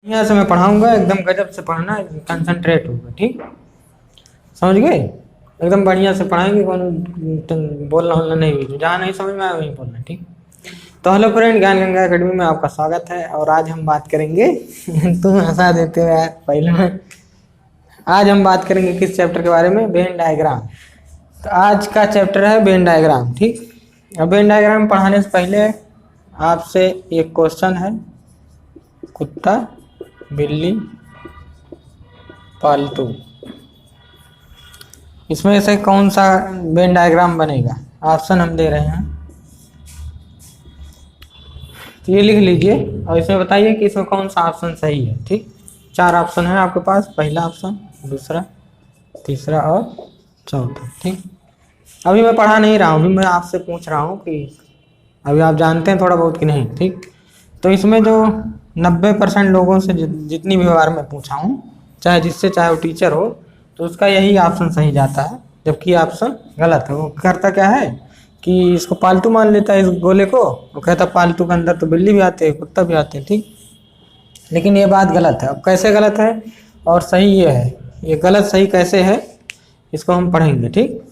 यहाँ से मैं पढ़ाऊंगा, एकदम गजब से पढ़ना, कंसंट्रेट होगा, ठीक, समझ गए। एकदम बढ़िया से पढ़ाएंगे, बोलना बोलना नहीं, जहाँ नहीं समझ में आया वहीं बोलना, ठीक। तो हेलो फ्रेंड, ज्ञान गंगा एकेडमी में आपका स्वागत है। और आज हम बात करेंगे तुम हंसा देते हो यार पहले में। आज हम बात करेंगे किस चैप्टर के बारे में? Venn diagram. तो आज का चैप्टर है वेन डायग्राम, ठीक। अब वेन डायग्राम पढ़ाने से पहले आपसे एक क्वेश्चन है, कुत्ता, बिल्ली, पालतू, इसमें से कौन सा वेन डायग्राम बनेगा? ऑप्शन हम दे रहे हैं, तो ये लिख लीजिए और इसमें बताइए कि इसमें कौन सा ऑप्शन सही है, ठीक। 4 ऑप्शन है आपके पास, पहला ऑप्शन, दूसरा, तीसरा और चौथा, ठीक। अभी मैं पढ़ा नहीं रहा हूँ, अभी मैं आपसे पूछ रहा हूँ कि अभी आप जानते हैं थोड़ा बहुत कि नहीं, ठीक। तो इसमें जो 90% लोगों से जितनी भी बार मैं पूछा हूँ, चाहे जिससे चाहे वो टीचर हो, तो उसका यही ऑप्शन सही जाता है, जबकि ऑप्शन गलत है। वो करता क्या है कि इसको पालतू मान लेता है, इस गोले को, वो कहता पालतू के अंदर तो बिल्ली भी आती है, कुत्ता भी आते हैं, ठीक। लेकिन ये बात गलत है। अब कैसे गलत है और सही ये है, ये गलत सही कैसे है इसको हम पढ़ेंगे, ठीक।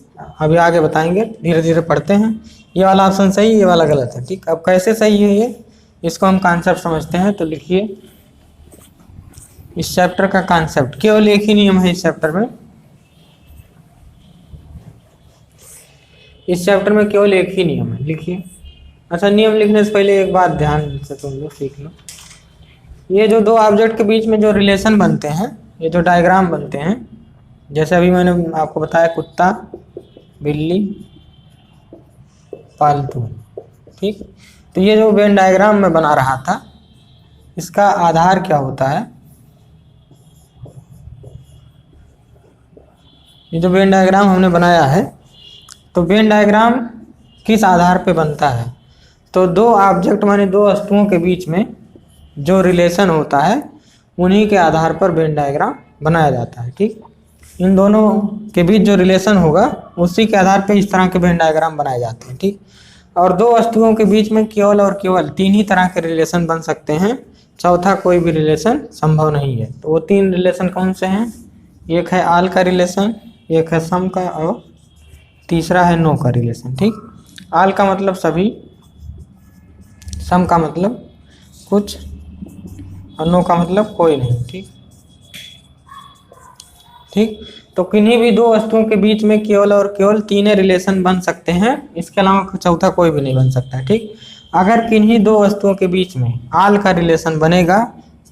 अभी आगे बताएंगे, धीरे धीरे पढ़ते हैं। ये वाला ऑप्शन सही, ये वाला गलत है, ठीक। अब कैसे सही है ये, इसको हम कॉन्सेप्ट समझते हैं। तो लिखिए इस चैप्टर का कॉन्सेप्ट, केवल एक ही नियम है इस चैप्टर में। इस चैप्टर में केवल एक ही नियम है, लिखिए। अच्छा, नियम लिखने से पहले एक बात ध्यान से तुम लोग सीख लो। ये जो दो ऑब्जेक्ट के बीच में जो रिलेशन बनते हैं, ये जो डायग्राम बनते हैं, जैसे अभी मैंने आपको बताया कुत्ता, बिल्ली, पालतू, ठीक। तो ये जो वेन डायग्राम मैं बना रहा था, इसका आधार क्या होता है? ये जो वेन डायग्राम हमने बनाया है, तो वेन डायग्राम किस आधार पे बनता है? तो दो ऑब्जेक्ट माने दो वस्तुओं के बीच में जो रिलेशन होता है, उन्हीं के आधार पर वेन डायग्राम बनाया जाता है, ठीक। इन दोनों के बीच जो रिलेशन होगा, उसी के आधार पर इस तरह के वेन डायग्राम बनाए जाते हैं, ठीक। और दो वस्तुओं के बीच में केवल और केवल 3 ही तरह के रिलेशन बन सकते हैं, चौथा कोई भी रिलेशन संभव नहीं है। तो वो 3 रिलेशन कौन से हैं? एक है आल का रिलेशन, एक है सम का, और तीसरा है नो का रिलेशन, ठीक। आल का मतलब सभी, सम का मतलब कुछ, और नो का मतलब कोई नहीं, ठीक। ठीक, तो किन्हीं भी दो वस्तुओं के बीच में केवल और केवल 3 रिलेशन बन सकते हैं, इसके अलावा चौथा कोई भी नहीं बन सकता, ठीक। अगर किन्हीं दो वस्तुओं के बीच में आल का रिलेशन बनेगा,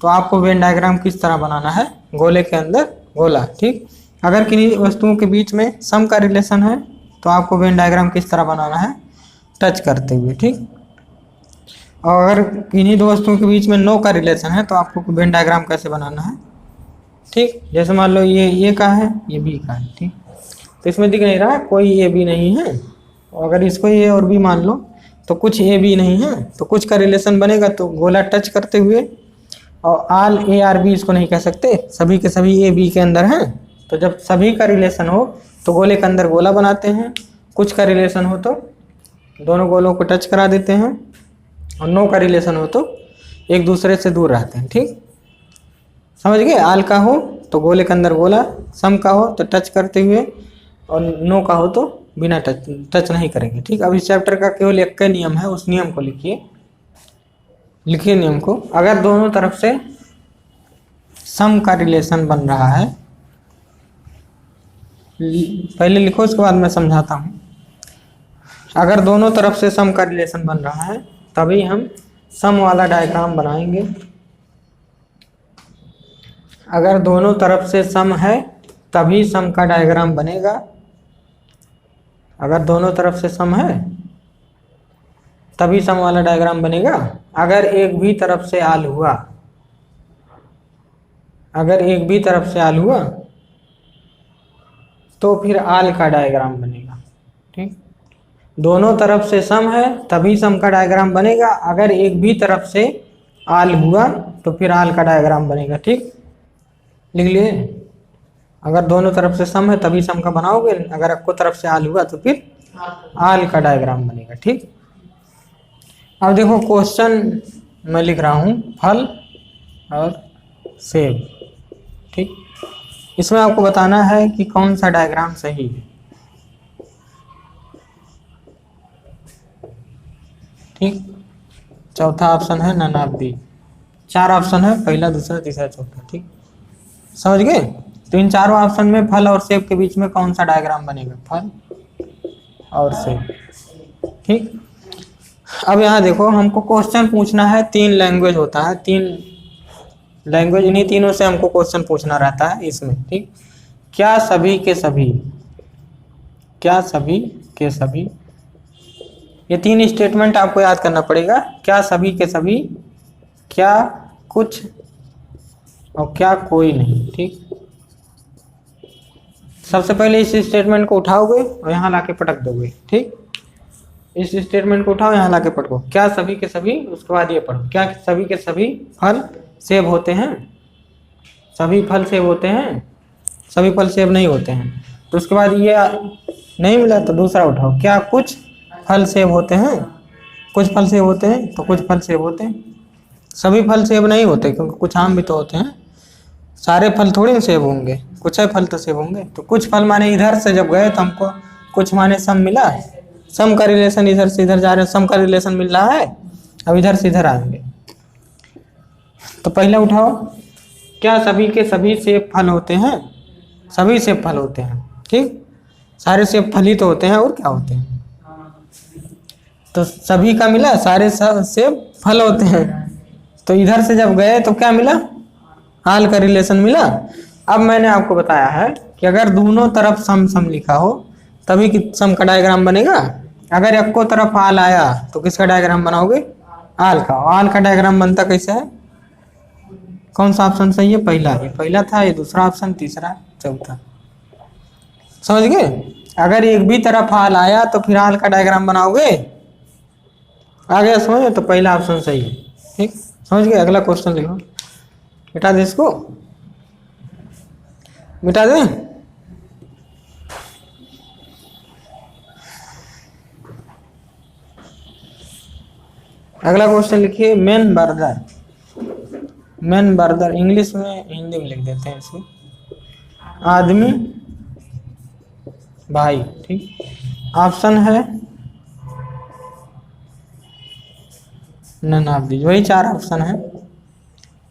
तो आपको वेन डायग्राम किस तरह बनाना है? गोले के अंदर गोला, ठीक। अगर किन्हीं वस्तुओं के बीच में सम का रिलेशन है, तो आपको वेन डायग्राम किस तरह बनाना है? टच करते हुए, ठीक। और अगर किन्हीं दो वस्तुओं के बीच में नो का रिलेशन है, तो आपको वेन डायग्राम कैसे बनाना है, ठीक। जैसे मान लो ये ए का है, ये बी का है, ठीक। तो इसमें दिख नहीं रहा कोई ए बी नहीं है, और अगर इसको ए और बी मान लो तो कुछ ए बी नहीं है, तो कुछ का रिलेशन बनेगा तो गोला टच करते हुए। और आल ए आर बी इसको नहीं कह सकते, सभी के सभी ए बी के अंदर हैं। तो जब सभी का रिलेशन हो तो गोले के अंदर गोला बनाते हैं, कुछ का रिलेशन हो तो दोनों गोलों को टच करा देते हैं, और नो का रिलेशन हो तो एक दूसरे से दूर रहते हैं, ठीक। समझ गए? आल का हो तो गोले के अंदर गोला, सम का हो तो टच करते हुए, और नो का हो तो बिना टच नहीं करेंगे, ठीक। अब इस चैप्टर का केवल एक का नियम है, उस नियम को लिखिए। लिखिए नियम को, अगर दोनों तरफ से सम का रिलेशन बन रहा है, पहले लिखो उसके बाद मैं समझाता हूँ। अगर दोनों तरफ से सम का रिलेशन बन रहा है, तभी हम सम वाला डायग्राम बनाएंगे। अगर दोनों तरफ से सम है तभी सम का डायग्राम बनेगा। अगर दोनों तरफ से सम है तभी सम वाला डायग्राम बनेगा। अगर एक भी तरफ से आल हुआ, अगर एक भी तरफ से आल हुआ तो फिर आल का डायग्राम बनेगा, ठीक। दोनों तरफ से सम है तभी सम का डायग्राम बनेगा। अगर एक भी तरफ से आल हुआ तो फिर आल का डायग्राम बनेगा, ठीक। लिख लिए? अगर दोनों तरफ से सम है तभी सम का बनाओगे, अगर आपको तरफ से आल हुआ तो फिर आल का डायग्राम बनेगा, ठीक। अब देखो क्वेश्चन मैं लिख रहा हूँ, फल और सेब। ठीक, इसमें आपको बताना है कि कौन सा डायग्राम सही है। ठीक, चौथा ऑप्शन है नन ऑफ दी। 4 ऑप्शन है, पहला, दूसरा, तीसरा, चौथा। ठीक, समझ गए। तो इन चारों ऑप्शन में फल और सेब के बीच में कौन सा डायग्राम बनेगा? फल और सेब। ठीक, अब यहाँ देखो, हमको क्वेश्चन पूछना है। 3 लैंग्वेज होता है, 3 लैंग्वेज, इन्हीं तीनों से हमको क्वेश्चन पूछना रहता है इसमें। ठीक, क्या सभी के सभी, क्या सभी के सभी, ये 3 स्टेटमेंट आपको याद करना पड़ेगा। क्या सभी के सभी, क्या कुछ, और क्या कोई नहीं। ठीक, सबसे पहले इस स्टेटमेंट को उठाओगे और यहाँ लाके पटक दोगे। ठीक, इस स्टेटमेंट को उठाओ, यहाँ लाके पटको। क्या सभी के सभी, उसके बाद ये पढ़ो, क्या सभी के सभी फल सेब होते हैं? सभी फल सेब होते हैं? सभी फल सेब नहीं होते हैं। तो उसके बाद ये नहीं मिला तो दूसरा उठाओ, क्या कुछ फल सेब होते हैं? कुछ फल सेब होते हैं, तो कुछ फल सेब होते हैं। सभी फल सेब नहीं होते, क्योंकि कुछ आम भी तो होते हैं। सारे फल थोड़ी ना सेब होंगे, कुछ है फल तो सेब होंगे। तो कुछ फल माने इधर से जब गए तो हमको कुछ माने सम मिला। सम का रिलेशन, इधर से इधर जा रहे हैं, सम का रिलेशन मिल रहा है। अब इधर से इधर आएंगे, तो पहले उठाओ, क्या सभी के सभी सेब फल होते हैं? सभी सेब फल होते हैं। ठीक, सारे सेब फल ही तो होते हैं, और क्या होते हैं? तो सभी का मिला, सारे सेब फल होते हैं। तो इधर से जब गए तो क्या मिला? हाल का रिलेशन मिला। अब मैंने आपको बताया है कि अगर दोनों तरफ सम सम लिखा हो तभी कि सम का डायग्राम बनेगा। अगर एक को तरफ हाल आया तो किसका डायग्राम बनाओगे? हाल का। हाल का डायग्राम बनता कैसे है? कौन सा ऑप्शन सही है? पहला। ये पहला था, ये दूसरा ऑप्शन, तीसरा, चौथा। समझ गए। अगर एक भी तरफ हाल आया तो फिर हाल का डायग्राम बनाओगे। आ गया समझ? तो पहला ऑप्शन सही है। ठीक, समझ गए। अगला क्वेश्चन लिखो। मिटा दे इसको, मिटा दे। अगला क्वेश्चन लिखिए, main bother. Main bother English में, हिंदी में लिख देते हैं इसको, आदमी भाई। ठीक, ऑप्शन है नन ऑफ दीज, वही 4 ऑप्शन है।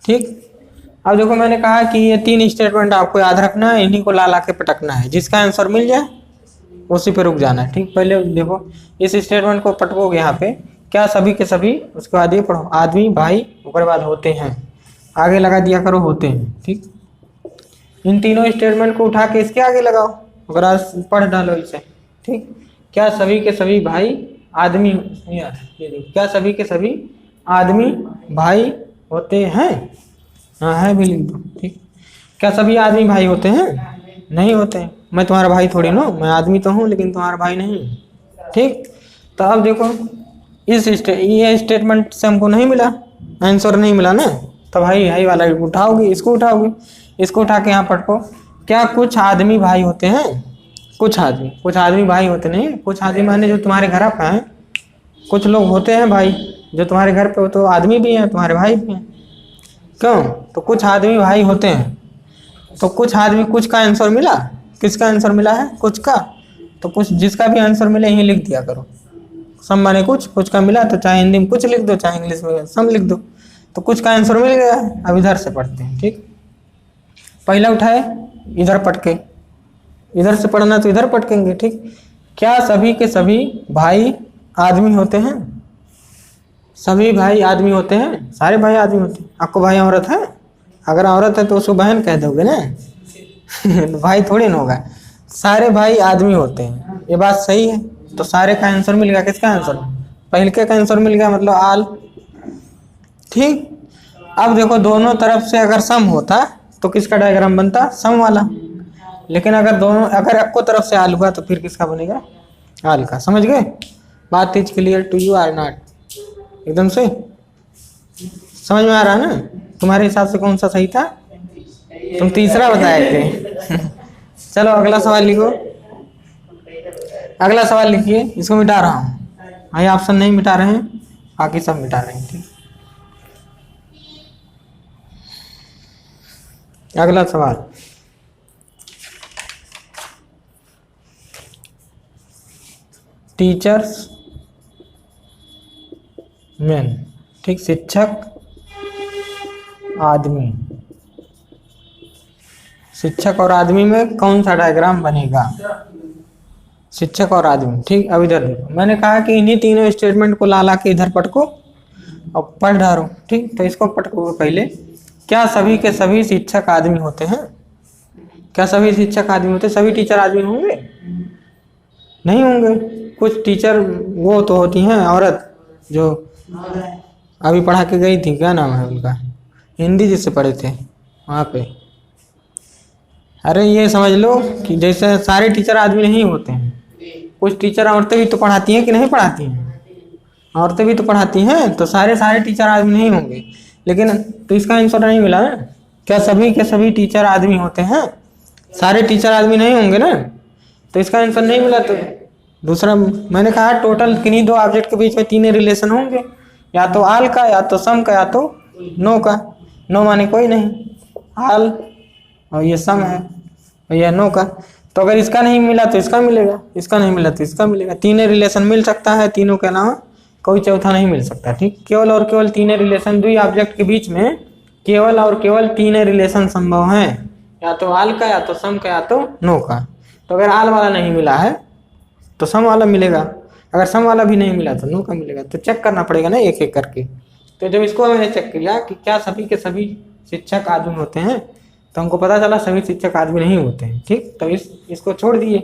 ठीक, अब देखो मैंने कहा कि ये 3 स्टेटमेंट आपको याद रखना है, इन्हीं को ला ला के पटकना है। जिसका आंसर मिल जाए उसी पे रुक जाना है। ठीक, पहले देखो इस स्टेटमेंट को पटकोगे यहाँ पे, क्या सभी के सभी, उसके बाद ये पढ़ो, आदमी भाई, उसके बाद होते हैं, आगे लगा दिया करो होते हैं। ठीक, इन तीनों स्टेटमेंट को उठा के इसके आगे लगाओ, अगर आज पढ़ डालो इसे। ठीक, क्या सभी के सभी भाई आदमी, ये देखो, क्या सभी के सभी आदमी भाई होते हैं? हाँ है भी लिख दो। ठीक, क्या सभी आदमी भाई होते हैं? नहीं होते हैं। मैं तुम्हारा भाई थोड़ी ना, मैं आदमी तो हूँ लेकिन तुम्हारा भाई नहीं। ठीक, तो अब देखो ये स्टेटमेंट से हमको नहीं मिला, आंसर नहीं मिला ना, तो भाई भाई वाला उठाओगे, इसको उठाओगे, इसको उठा के यहाँ पढ़ो, क्या कुछ आदमी भाई होते हैं? कुछ आदमी भाई होते नहीं। कुछ आदमी माने जो तुम्हारे घर पे हैं, कुछ लोग होते हैं भाई जो तुम्हारे घर पे हो, तो आदमी भी हैं, तुम्हारे भाई भी हैं। क्यों? तो कुछ आदमी भाई होते हैं। तो कुछ आदमी, कुछ का आंसर मिला। किसका आंसर मिला है? कुछ का। तो कुछ, जिसका भी आंसर मिले यही लिख दिया करो। सम माने कुछ, कुछ का मिला तो चाहे हिंदी में कुछ लिख दो, चाहे इंग्लिश में सम लिख दो। तो कुछ का आंसर मिल गया। अब इधर से पढ़ते हैं। ठीक, पहला उठाए, इधर पटके, इधर से पढ़ना तो इधर पटकेंगे। ठीक, क्या सभी के सभी भाई आदमी होते हैं? सभी भाई आदमी होते हैं, सारे भाई आदमी होते हैं। आपको भाई औरत है? अगर औरत है तो उसको बहन कह दोगे ना भाई थोड़ी ना होगा। सारे भाई आदमी होते हैं, ये बात सही है। तो सारे का आंसर मिल गया। किसका आंसर? पहले का आंसर मिल गया, मतलब आल। ठीक, अब देखो दोनों तरफ से अगर सम होता तो किसका डायग्राम बनता? सम वाला। लेकिन अगर एक को तरफ से आल हुआ तो फिर किसका बनेगा? आल का। समझ गए? बात is clear to you are not? एकदम से समझ में आ रहा है ना? तुम्हारे हिसाब से कौन सा सही था? तुम तीसरा बताए थे चलो अगला सवाल लिखो। अगला सवाल लिखिए, इसको मिटा रहा हूँ। ये ऑप्शन नहीं मिटा रहे हैं, बाकी सब मिटा रहे हैं। ठीक, अगला सवाल, टीचर्स मेन, ठीक, शिक्षक आदमी, शिक्षक और आदमी में कौन सा डायग्राम बनेगा? शिक्षक और आदमी, ठीक। अब इधर देखो, मैंने कहा कि इन्हीं तीनों स्टेटमेंट को ला के इधर पटको और पढ़ डालो, ठीक। तो इसको पटको पहले, क्या सभी के सभी शिक्षक आदमी होते हैं? क्या सभी शिक्षक आदमी होते हैं? सभी टीचर आदमी होंगे? नहीं होंगे। कुछ टीचर वो तो होती हैं औरत, जो अभी पढ़ा के गई थी, क्या नाम है उनका, हिंदी जिससे पढ़े थे वहाँ पे। अरे ये समझ लो कि जैसे सारे टीचर आदमी नहीं होते हैं, कुछ टीचर औरतें भी तो पढ़ाती हैं कि नहीं पढ़ाती हैं? औरतें भी तो पढ़ाती हैं, तो सारे टीचर आदमी नहीं होंगे। लेकिन तो इसका आंसर नहीं मिला ना, क्या सभी के सभी टीचर आदमी होते हैं? सारे टीचर आदमी नहीं होंगे ना, तो इसका आंसर नहीं मिला। तो दूसरा मैंने कहा टोटल किन्हीं दो ऑब्जेक्ट के बीच में तीन रिलेशन होंगे, या तो आल का, या तो सम का, या तो नो का। नो माने कोई नहीं, आल और ये सम है और ये नो का। तो अगर इसका नहीं मिला तो इसका मिलेगा, इसका नहीं मिला तो इसका मिलेगा। तीनों रिलेशन मिल सकता है, तीनों के अलावा कोई चौथा नहीं मिल सकता, ठीक। केवल और केवल तीनों रिलेशन, दुई ऑब्जेक्ट के बीच में केवल और केवल तीनों रिलेशन संभव हैं, या तो आल का, या तो सम का, या तो नो का। तो अगर आल वाला नहीं मिला है तो सम वाला मिलेगा, अगर सम वाला भी नहीं मिला तो नो का मिलेगा। तो चेक करना पड़ेगा ना एक एक करके। तो जब इसको मैंने चेक किया कि क्या सभी के सभी शिक्षक आदमी होते हैं, तो हमको पता चला सभी शिक्षक आदमी नहीं होते हैं, ठीक। तो इसको छोड़ दिए,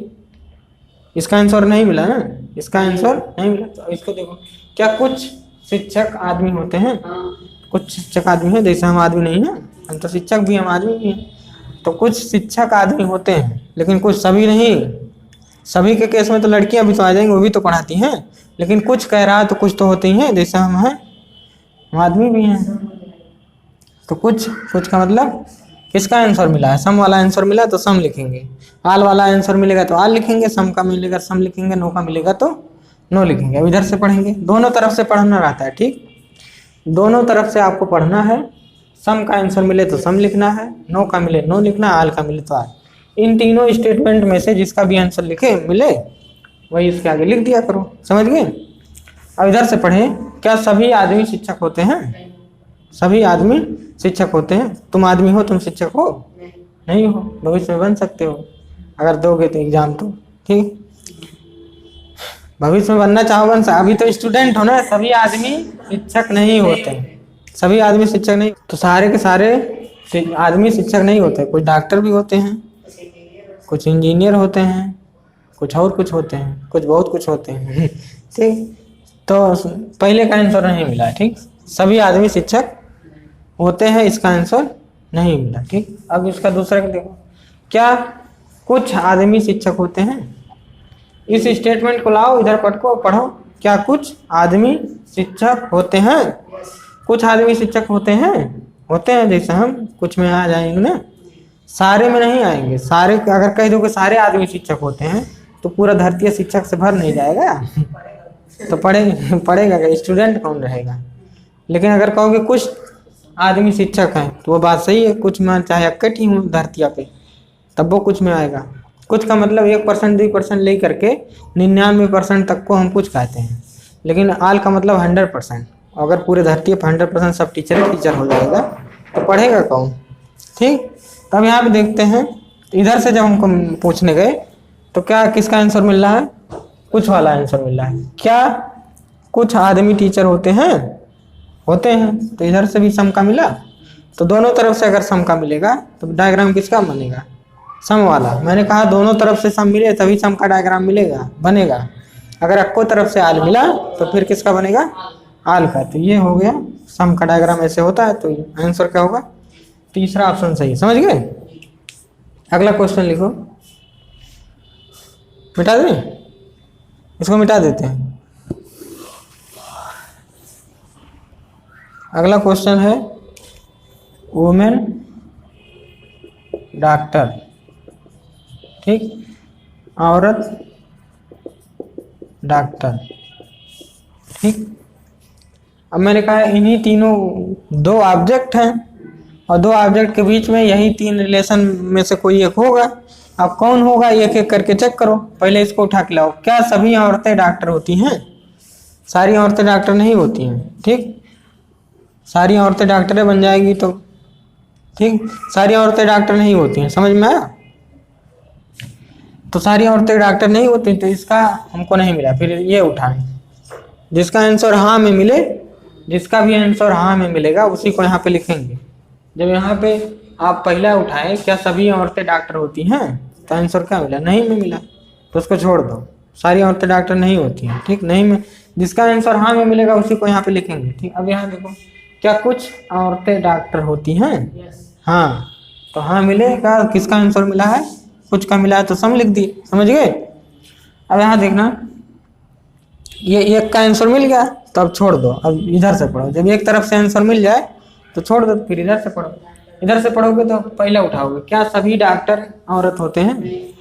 इसका आंसर नहीं मिला ना, इसका आंसर नहीं मिला। तो इसको देखो, क्या कुछ शिक्षक आदमी होते हैं? कुछ शिक्षक आदमी हैं, जैसे हम आदमी नहीं हैं, हम तो शिक्षक भी, हम आदमी भी हैं। तो कुछ शिक्षक आदमी होते हैं, लेकिन कुछ सभी नहीं। सभी के केस में तो लड़कियां भी तो आ जाएंगी, वो भी तो पढ़ाती हैं। लेकिन कुछ कह रहा है तो कुछ तो होते ही हैं, जैसे हम हैं, हम आदमी भी हैं। तो कुछ का मतलब किसका आंसर मिला है? सम वाला आंसर मिला तो सम लिखेंगे, आल वाला आंसर मिलेगा तो आल लिखेंगे, सम का मिलेगा सम लिखेंगे, नो का मिलेगा तो नो लिखेंगे। अब इधर से पढ़ेंगे, दोनों तरफ से पढ़ना रहता है, ठीक। दोनों तरफ से आपको पढ़ना है। सम का आंसर मिले तो सम लिखना है, नो का मिले नो लिखना, आल का मिले तो आल। इन तीनों स्टेटमेंट में से जिसका भी आंसर लिखे मिले वही इसके आगे लिख दिया करो, समझ गए। अब इधर से पढ़ें, क्या सभी आदमी शिक्षक होते हैं? सभी आदमी शिक्षक होते हैं। तुम आदमी हो, तुम शिक्षक हो? नहीं हो, भविष्य में बन सकते हो अगर दोगे तो एग्जाम, तो ठीक। भविष्य में बनना चाहो बन सकते, अभी तो स्टूडेंट हो ना। सभी आदमी शिक्षक नहीं होते, सभी आदमी शिक्षक नहीं, तो सारे के सारे आदमी शिक्षक नहीं होते। कुछ डॉक्टर भी होते हैं, कुछ इंजीनियर होते हैं, कुछ और कुछ होते हैं, कुछ बहुत कुछ होते हैं, ठीक। तो पहले का आंसर नहीं मिला, ठीक। सभी आदमी शिक्षक होते हैं, इसका आंसर नहीं मिला, ठीक। अब इसका दूसरा देखो, क्या कुछ आदमी शिक्षक होते हैं? इस स्टेटमेंट को लाओ, इधर पढ़ो पढ़ो, क्या कुछ आदमी शिक्षक होते हैं? कुछ आदमी शिक्षक होते हैं, होते हैं, जैसे हम कुछ में आ जाएंगे ना, सारे में नहीं आएंगे। सारे अगर कह दो कि सारे आदमी शिक्षक होते हैं तो पूरा धरती शिक्षक से भर नहीं जाएगा, तो पढ़ेगा क्या, स्टूडेंट कौन रहेगा। लेकिन अगर कहोगे कुछ आदमी शिक्षक हैं तो वो बात सही है, कुछ में चाहे अक्कट ही हूँ धरतिया पे, तब वो कुछ में आएगा। कुछ का मतलब 1% 2% ले करके 99% तक को हम कुछ कहते हैं। लेकिन आल का मतलब 100%। अगर पूरे धरती पर 100% सब टीचर हो जाएगा तो पढ़ेगा कौन, ठीक। तब यहाँ पे देखते हैं, इधर से जब हमको पूछने गए तो क्या किसका आंसर मिल रहा है? कुछ वाला आंसर मिल रहा है। क्या कुछ आदमी टीचर होते हैं? होते हैं। तो इधर से भी सम का मिला, तो दोनों तरफ से अगर सम का मिलेगा तो डायग्राम किसका बनेगा? सम वाला। मैंने कहा दोनों तरफ से सम मिले तभी सम का डायग्राम मिलेगा, बनेगा। अगर अक्को तरफ से आल मिला तो फिर किसका बनेगा? आल का। तो ये हो गया सम का डायग्राम, ऐसे होता है। तो आंसर क्या होगा? तीसरा ऑप्शन सही, समझ गए। अगला क्वेश्चन लिखो, मिटा दें, इसको मिटा देते हैं। अगला क्वेश्चन है वुमेन डॉक्टर, ठीक, औरत डॉक्टर, ठीक। अब मैंने कहा इन्हीं तीनों दो ऑब्जेक्ट हैं, और दो ऑब्जेक्ट के बीच में यही तीन रिलेशन में से कोई एक होगा। अब कौन होगा एक एक करके चेक करो। पहले इसको उठा के लाओ। क्या सभी औरतें डॉक्टर होती हैं? सारी औरतें डॉक्टर नहीं होती हैं, ठीक। सारी औरतें डॉक्टर बन जाएगी तो ठीक, सारी औरतें डॉक्टर नहीं होती हैं, समझ में आया? तो सारी औरतें डॉक्टर नहीं होती, तो इसका हमको नहीं मिला। फिर ये उठाएं, जिसका आंसर हाँ में मिले, जिसका भी आंसर हाँ में मिलेगा उसी को यहाँ पे लिखेंगे। जब यहाँ पे आप पहला उठाए क्या सभी औरतें डॉक्टर होती हैं, तो आंसर क्या मिला? नहीं में मिला, तो उसको छोड़ दो। सारी औरतें डॉक्टर नहीं होती हैं, ठीक। नहीं में, जिसका आंसर हाँ में मिलेगा उसी को यहाँ पे लिखेंगे, ठीक। अब यहाँ देखो, क्या कुछ औरतें डॉक्टर होती हैं? हाँ, तो हाँ मिलेगा। किसका आंसर मिला है? कुछ का मिला है तो सम लिख दिए, समझ गए? अब यहाँ देखना, ये एक का आंसर मिल गया तो अब छोड़ दो। अब इधर से पढ़ो। जब एक तरफ से आंसर मिल जाए तो छोड़ दो, फिर इधर से पढ़ो। इधर से पढ़ोगे तो पहला उठाओगे, क्या सभी डॉक्टर औरत होते हैं?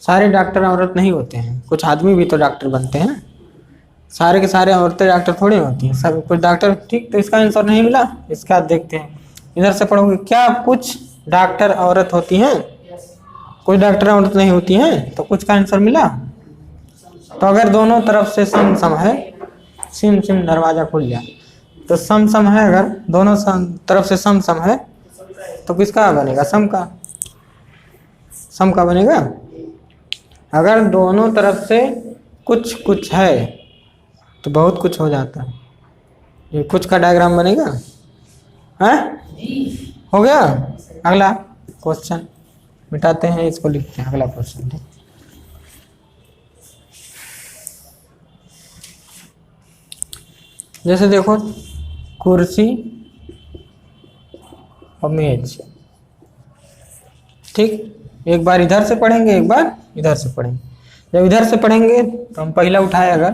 सारे डॉक्टर औरत नहीं होते हैं, कुछ आदमी भी तो डॉक्टर बनते हैं। सारे के सारे औरतें डॉक्टर थोड़ी होती हैं, सब कुछ डॉक्टर, ठीक। तो इसका आंसर नहीं मिला। इसके बाद देखते हैं, इधर से पढ़ोगे, क्या कुछ डॉक्टर औरत होती हैं? कोई डॉक्टर औरत नहीं होती हैं, तो कुछ का आंसर मिला। तो अगर दोनों तरफ से सम सम है, सिम सिम दरवाजा खुल गया, तो सम सम है। अगर दोनों तरफ से सम सम है तो किसका बनेगा? सम का। सम का बनेगा। अगर दोनों तरफ से कुछ कुछ है तो बहुत कुछ हो जाता है। ये कुछ का डायग्राम बनेगा, है? हो गया। अगला क्वेश्चन मिटाते हैं, इसको लिखते हैं। अगला क्वेश्चन, ठीक। जैसे देखो, कुर्सी और मेज, ठीक। एक बार इधर से पढ़ेंगे, एक बार इधर से पढ़ेंगे। जब इधर से पढ़ेंगे तो हम पहला उठाए, अगर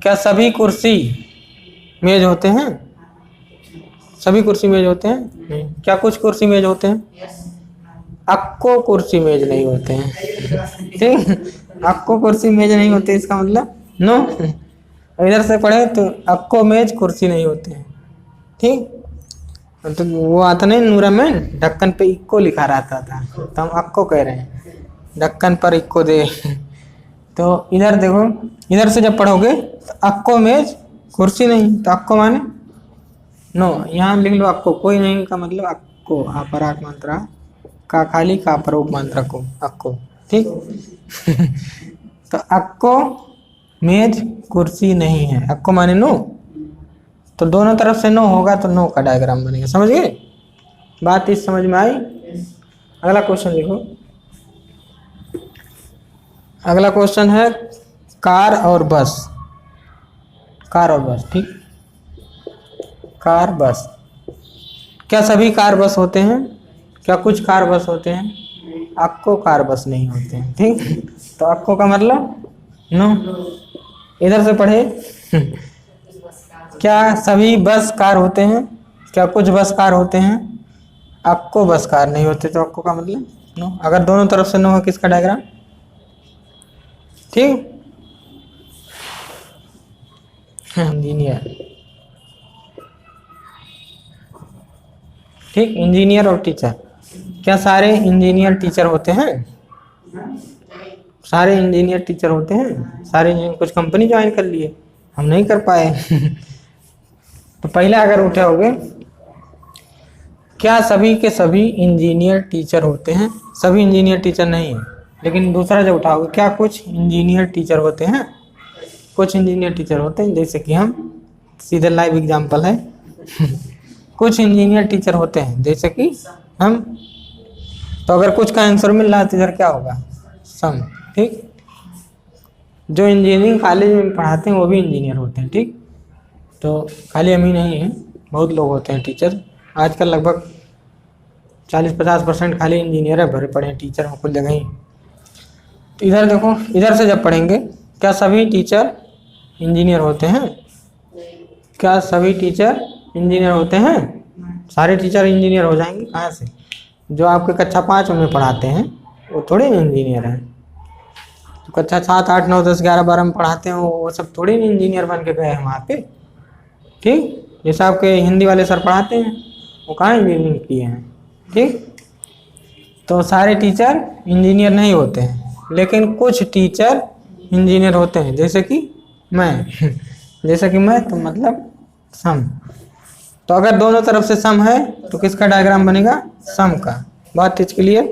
क्या सभी कुर्सी मेज होते हैं? सभी कुर्सी मेज होते हैं? नहीं। क्या कुछ कुर्सी मेज होते हैं? अक्को कुर्सी मेज नहीं होते हैं, ठीक। अक्को कुर्सी मेज नहीं होते, इसका मतलब नो। इधर से पढ़े तो अक्को मेज कुर्सी नहीं होते हैं, ठीक। तो वो आता नहीं, नूरा में ढक्कन पे इक्को लिखा रहता था, तो हम अक्को कह रहे हैं, ढक्कन पर इक्को दे। तो इधर देखो, इधर से जब पढ़ोगे तो अक्को मेज कुर्सी नहीं, तो अक्को माने नो। यहाँ लिख लो अक्को, कोई नहीं का मतलब अक्को, अपराग मात्रा का खाली का परोग मात्रा को अक्को, ठीक। तो अक्को मेज कुर्सी नहीं है, अक्को माने नो। तो दोनों तरफ से नो होगा तो नो का डायग्राम बनेगा, समझ गए? बात इस समझ में आई? अगला क्वेश्चन लिखो। अगला क्वेश्चन है कार और बस। कार और बस, ठीक। कार बस, क्या सभी कार बस होते हैं? क्या कुछ कार बस होते हैं? अक्को कार बस नहीं होते हैं, ठीक। तो अक्को का मतलब नो। इधर से पढ़े, क्या सभी बस कार होते हैं? क्या कुछ बस कार होते हैं? अक्को बस कार नहीं होते, तो अक्को का मतलब नो। अगर दोनों तरफ से नो है, किसका डायग्राम? ठीक। इंजीनियर, ठीक। इंजीनियर और टीचर, क्या सारे इंजीनियर टीचर होते हैं? सारे इंजीनियर टीचर होते हैं? सारे इंजीनियर कुछ कंपनी ज्वाइन कर लिए, हम नहीं कर पाए। तो पहले अगर उठाओगे, क्या सभी के सभी इंजीनियर टीचर होते हैं? सभी इंजीनियर टीचर नहीं है। लेकिन दूसरा जब उठाओगे, क्या कुछ इंजीनियर टीचर होते हैं? कुछ इंजीनियर टीचर होते हैं, जैसे कि हम, सीधे लाइव एग्जांपल है। कुछ इंजीनियर टीचर होते हैं जैसे कि हम। तो अगर कुछ का आंसर मिल रहा है तो इधर क्या होगा? सम, ठीक। जो इंजीनियरिंग कॉलेज में पढ़ाते हैं वो भी इंजीनियर होते हैं, ठीक। तो खाली हम ही नहीं है, बहुत लोग होते हैं टीचर। आजकल लगभग 40-50% खाली इंजीनियर है भरे पड़े हैं, टीचर हो कुछ जगह ही। तो इधर देखो, इधर से जब पढ़ेंगे, क्या सभी टीचर इंजीनियर होते हैं? क्या सभी टीचर इंजीनियर होते हैं? सारे टीचर इंजीनियर हो जाएंगे कहाँ से? जो आपके कक्षा 5 में पढ़ाते हैं वो थोड़े इंजीनियर हैं। तो कक्षा 7, 8, 9, 10, 11, 12 में पढ़ाते हैं वो सब थोड़ी इंजीनियर बन के गए हैं वहाँ पे, ठीक। जैसे आपके हिंदी वाले सर पढ़ाते हैं, वो कहाँ इंजीनियरिंग किए हैं? ठीक। तो सारे टीचर इंजीनियर नहीं होते हैं, लेकिन कुछ टीचर इंजीनियर होते हैं, जैसे कि मैं जैसे कि मैं, तो मतलब सम। तो अगर दोनों तरफ से सम है तो किसका डायग्राम बनेगा? सम का। बात इसके लिए,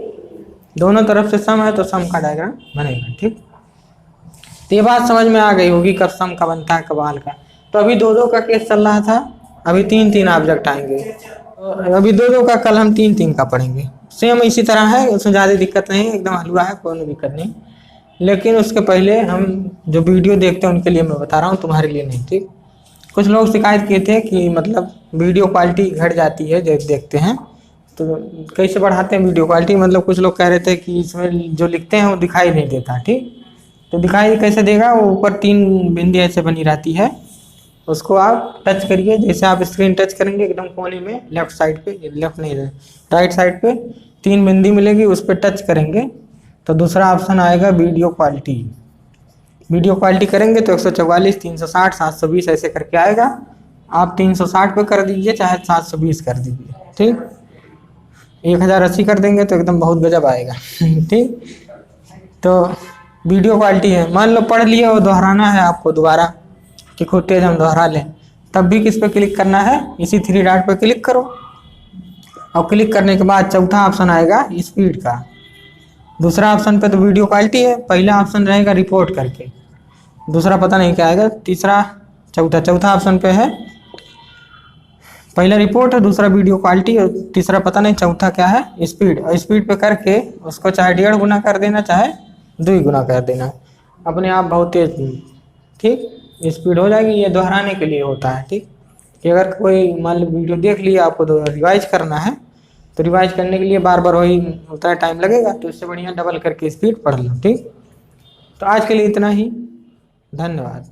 दोनों तरफ से सम है तो सम का डायग्राम बनेगा, ठीक। तो ये बात समझ में आ गई होगी कब सम का बनता है, कब आल का। तो अभी 2-2 का केस चल रहा था, अभी 3-3 ऑब्जेक्ट आएंगे। तो अभी 2-2 का, कल हम 3-3 का पढ़ेंगे। सेम इसी तरह है, उसमें ज़्यादा दिक्कत नहीं है, एकदम हलवा है, कोई दिक्कत नहीं। लेकिन उसके पहले हम जो वीडियो देखते हैं उनके लिए मैं बता रहा हूँ, तुम्हारे लिए नहीं, ठीक। कुछ लोग शिकायत किए थे कि मतलब वीडियो क्वालिटी घट जाती है जब देखते हैं, तो कैसे बढ़ाते हैं वीडियो क्वालिटी। मतलब कुछ लोग कह रहे थे कि इसमें जो लिखते हैं वो दिखाई नहीं देता, ठीक। तो दिखाई कैसे देगा? वो ऊपर 3 बिंदी ऐसे बनी रहती है, उसको आप टच करिए। जैसे आप स्क्रीन टच करेंगे एकदम कोने में लेफ्ट साइड पे, लेफ्ट नहीं राइट साइड पे 3 बिंदी मिलेगी, उस पर टच करेंगे तो दूसरा ऑप्शन आएगा वीडियो क्वालिटी। वीडियो क्वालिटी करेंगे तो 144, 360, 720 ऐसे करके आएगा। आप 360 पे कर दीजिए, चाहे 720 कर दीजिए, ठीक। 1080 कर देंगे तो एकदम बहुत गजब आएगा ठीक। तो वीडियो क्वालिटी है, मान लो पढ़ लिए और दोहराना है आपको दोबारा, कि खुद तेज हम दोहरा लें, तब भी किस पे क्लिक करना है? इसी 3 डॉट पे क्लिक करो, और क्लिक करने के बाद चौथा ऑप्शन आएगा स्पीड का। दूसरा ऑप्शन पे तो वीडियो क्वालिटी है, पहला ऑप्शन रहेगा रिपोर्ट करके, दूसरा पता नहीं क्या आएगा, तीसरा चौथा ऑप्शन पे है, पहला रिपोर्ट है, दूसरा वीडियो क्वालिटी, और तीसरा पता नहीं चौथा क्या है, स्पीड। और स्पीड पे करके उसको चाहे 1.5 गुना कर देना, चाहे 2 गुना कर देना, अपने आप बहुत तेज, ठीक, स्पीड हो जाएगी। ये दोहराने के लिए होता है, ठीक। कि अगर कोई मान लो वीडियो देख लिया, आपको तो रिवाइज करना है, तो रिवाइज करने के लिए बार बार वही होता है, टाइम लगेगा, तो इससे बढ़िया डबल करके स्पीड पढ़ लो, ठीक। तो आज के लिए इतना ही, धन्यवाद।